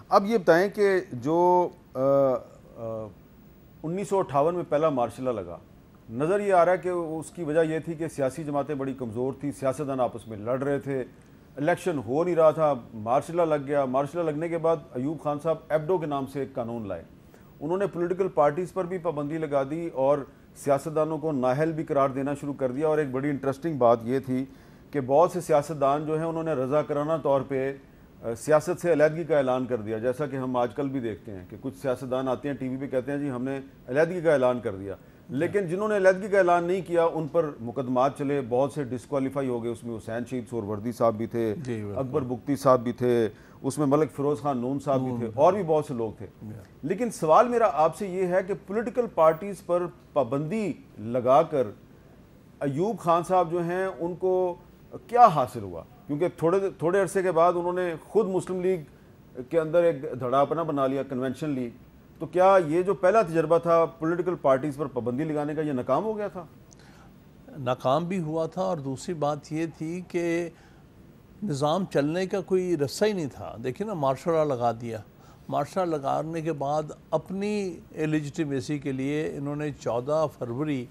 اب یہ بتائیں کہ جو 1958 میں پہلا مارشل لا لگا، نظر یہ آ رہا ہے کہ اس کی وجہ یہ تھی کہ سیاسی جماعتیں بڑی کمزور تھیں، سیاستدان آپس میں لڑ رہے تھے، الیکشن ہو نہیں رہا تھا، مارشل لا لگ گیا۔ مارشل لا لگنے کے بعد ایوب خان صاحب ایبڈو کے نام سے ایک قانون لائے، انہوں نے پولیٹیکل پارٹیز پر بھی پابندی لگا دی اور سیاستدانوں کو نااہل بھی قرار دینا شروع کر دیا۔ اور ایک بڑی انٹرسٹنگ بات یہ تھی کہ بہت سے سیاستدان جو ہیں انہوں نے رضاکارانہ طور پہ سیاست سے علیحدگی کا اعلان کر دیا، جیسا کہ ہم آج کل بھی دیکھتے ہیں کہ کچھ سیاستدان آتے ہیں ٹی وی پہ کہتے ہیں جی ہم نے علیحدگی کا اعلان کر دیا، لیکن جنہوں نے علیحدگی کا اعلان نہیں کیا ان پر مقدمات چلے، بہت سے ڈسکوالیفائی ہو گئے۔ اس میں حسین شہید سہروردی صاحب بھی تھے، اکبر بگٹی صاحب بھی تھے، اس میں ملک فیروز خان نون صاحب بھی تھے، اور بھی بہت سے لوگ تھے۔ لیکن سوال میرا آپ سے یہ ہے کہ پولیٹیکل پارٹیز پر پابندی لگا کر ایوب خان صاحب جو ہیں ان کو کیا حاصل ہوا؟ کیونکہ تھوڑے عرصے کے بعد انہوں نے خود مسلم لیگ کے اندر ایک دھڑا اپنا بنا لیا، کنونشن لیگ، تو کیا یہ جو پہلا تجربہ تھا پولیٹیکل پارٹیز پر پابندی لگانے کا یہ ناکام ہو گیا تھا؟ ناکام بھی ہوا تھا، اور دوسری بات یہ تھی کہ نظام چلنے کا کوئی رستہ ہی نہیں تھا۔ دیکھیں نا، مارشل لا لگا دیا، مارشل لا لگانے کے بعد اپنی ایلیجٹیمیسی کے لیے انہوں نے 14 فروری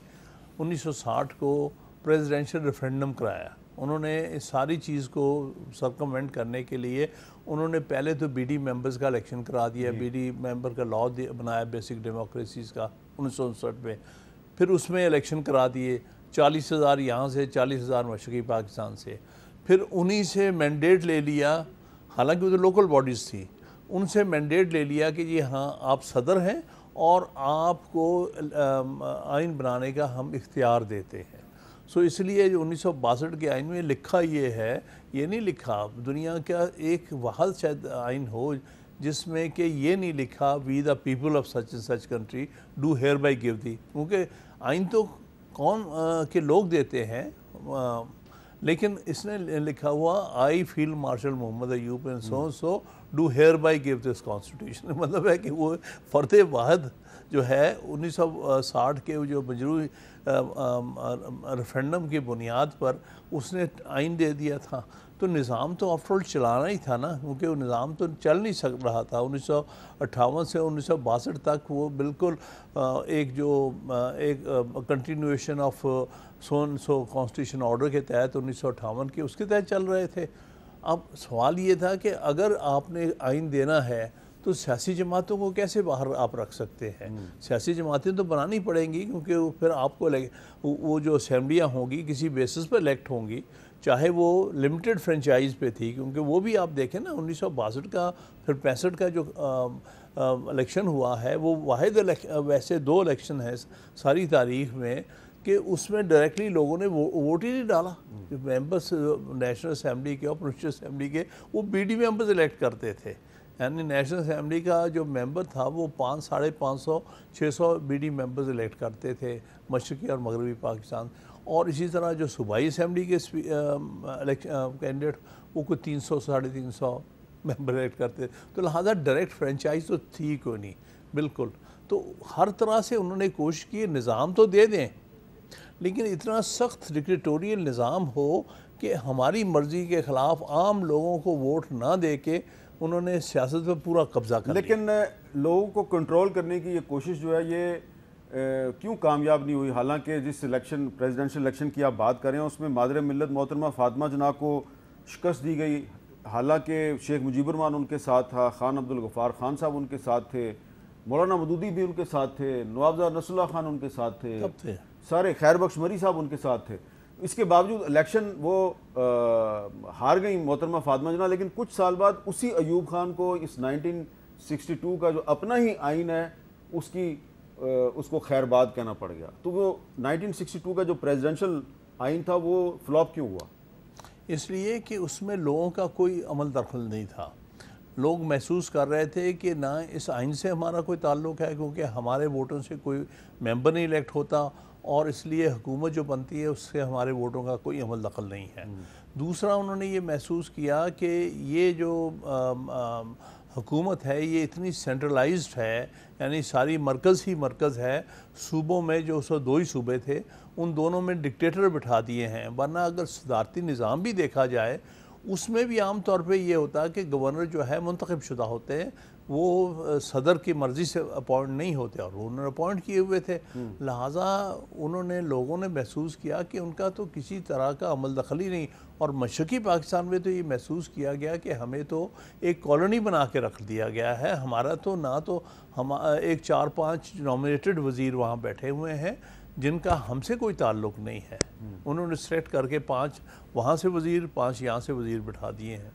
1960 کو پریزیڈنشل ریفرینڈم کرایا۔ انہوں نے اس ساری چیز کو سرکموینٹ کرنے کے لیے انہوں نے پہلے تو بی ڈی ممبرز کا الیکشن کرا دیا، بی ڈی ممبر کا لاء بنایا بیسک ڈیموکریسیز کا 1959 میں، پھر اس میں الیکشن کرا دیے 40,000 یہاں سے، 40,000 مشرقی پاکستان سے، پھر انہی سے مینڈیٹ لے لیا، حالانکہ وہ تو لوکل باڈیز تھی، ان سے مینڈیٹ لے لیا کہ جی ہاں آپ صدر ہیں اور آپ کو آئین بنانے کا ہم اختیار دیتے ہیں۔ سو اس لیے جو 1962 کے آئین میں لکھا یہ ہے، یہ نہیں لکھا، دنیا کا ایک واحد شاید آئین ہو جس میں کہ یہ نہیں لکھا we the people of such and such country do hereby give the, کیونکہ آئین تو قوم کے لوگ دیتے ہیں، لیکن اس نے لکھا ہوا I field marshal Muhammad Ayub and so do hereby give this constitution, مطلب ہے کہ وہ فرد واحد جو ہے 1960 کے جو مجروح ریفرینڈم کی بنیاد پر اس نے آئین دے دیا تھا۔ تو نظام تو آفٹر آل چلانا ہی تھا نا، کیونکہ وہ نظام تو چل نہیں سک رہا تھا۔ 1958 سے 1962 تک وہ بالکل ایک continuation of so constitution order کے تحت 1958 کے اس کے تحت چل رہے تھے۔ اب سوال یہ تھا کہ اگر آپ نے آئین دینا ہے تو سیاسی جماعتوں کو کیسے باہر آپ رکھ سکتے ہیں؟ سیاسی جماعتیں تو بنانی پڑیں گی، کیونکہ پھر آپ کو وہ جو اسمبلیاں ہوں گی کسی بیسس پر الیکٹ ہوں گی، چاہے وہ لمیٹڈ فرنچائز پہ تھی، کیونکہ وہ بھی آپ دیکھیں نا 1962 کا پھر 65 کا جو الیکشن ہوا ہے وہ واحد ویسے 2 الیکشن ہیں ساری تاریخ میں کہ اس میں ڈائریکٹلی لوگوں نے ووٹ ہی نہیں ڈالا۔ ممبرس نیشنل اسمبلی کے اور پروونشل اسمبلی کے وہ بی ڈی ممبرز الیکٹ کرتے تھے، یعنی نیشنل اسمبلی کا جو ممبر تھا وہ 500 600 بی ڈی ممبرز الیکٹ کرتے تھے مشرقی اور مغربی پاکستان، اور اسی طرح جو صوبائی اسمبلی کے کینڈیڈیٹ وہ کوئی 300 350 ممبر الیکٹ کرتے تھے۔ تو لہٰذا ڈائریکٹ فرنچائز تو تھی کوئی نہیں بالکل۔ تو ہر طرح سے انہوں نے کوشش کی نظام تو دے دیں، لیکن اتنا سخت ڈکٹیٹوریل نظام ہو کہ ہماری مرضی کے خلاف عام لوگوں کو ووٹ نہ دے کے انہوں نے سیاست پہ پورا قبضہ کر لیا۔ لیکن لوگوں کو کنٹرول کرنے کی یہ کوشش جو ہے یہ کیوں کامیاب نہیں ہوئی؟ حالانکہ جس الیکشن پریزیڈنشل الیکشن کی آپ بات کر رہے ہیں اس میں مادر ملت محترمہ فاطمہ جناح کو شکست دی گئی، حالانکہ شیخ مجیب الرحمان ان کے ساتھ تھا، خان عبدالغفار خان صاحب ان کے ساتھ تھے، مولانا مودودی بھی ان کے ساتھ تھے، نوابزار نصر اللہ خان ان کے ساتھ تھے، سارے خیر بخش مری صاحب ان کے ساتھ تھے۔ اس کے باوجود الیکشن وہ ہار گئی محترمہ فاطمہ جناح، لیکن کچھ سال بعد اسی ایوب خان کو اس 1962 کا جو اپنا ہی آئین ہے اس کو خیر باد کہنا پڑ گیا۔ تو وہ 1962 کا جو پریزیڈنشل آئین تھا وہ فلاپ کیوں ہوا؟ اس لیے کہ اس میں لوگوں کا کوئی عمل دخل نہیں تھا۔ لوگ محسوس کر رہے تھے کہ نہ اس آئین سے ہمارا کوئی تعلق ہے، کیونکہ ہمارے ووٹوں سے کوئی ممبر نہیں الیکٹ ہوتا، اور اس لیے حکومت جو بنتی ہے اس سے ہمارے ووٹوں کا کوئی عمل دخل نہیں ہے۔ دوسرا انہوں نے یہ محسوس کیا کہ یہ جو حکومت ہے یہ اتنی سینٹرلائزڈ ہے، یعنی ساری مرکز ہی مرکز ہے، صوبوں میں جو 2 ہی صوبے تھے ان دونوں میں ڈکٹیٹر بٹھا دیے ہیں، ورنہ اگر صدارتی نظام بھی دیکھا جائے اس میں بھی عام طور پہ یہ ہوتا ہے کہ گورنر جو ہے منتخب شدہ ہوتے ہیں، وہ صدر کی مرضی سے اپوائنٹ نہیں ہوتے، اور انہوں نے اپوائنٹ کیے ہوئے تھے، لہٰذا لوگوں نے محسوس کیا کہ ان کا تو کسی طرح کا عمل دخلی نہیں، اور مشرقی پاکستان میں تو یہ محسوس کیا گیا کہ ہمیں تو ایک کالونی بنا کے رکھ دیا گیا ہے، ہمارا تو نہ تو ہم ایک 4-5 نامنیٹڈ وزیر وہاں بیٹھے ہوئے ہیں جن کا ہم سے کوئی تعلق نہیں ہے، انہوں نے سلیکٹ کر کے 5 وہاں سے وزیر 5 یہاں سے وزیر بٹھا دیے ہیں۔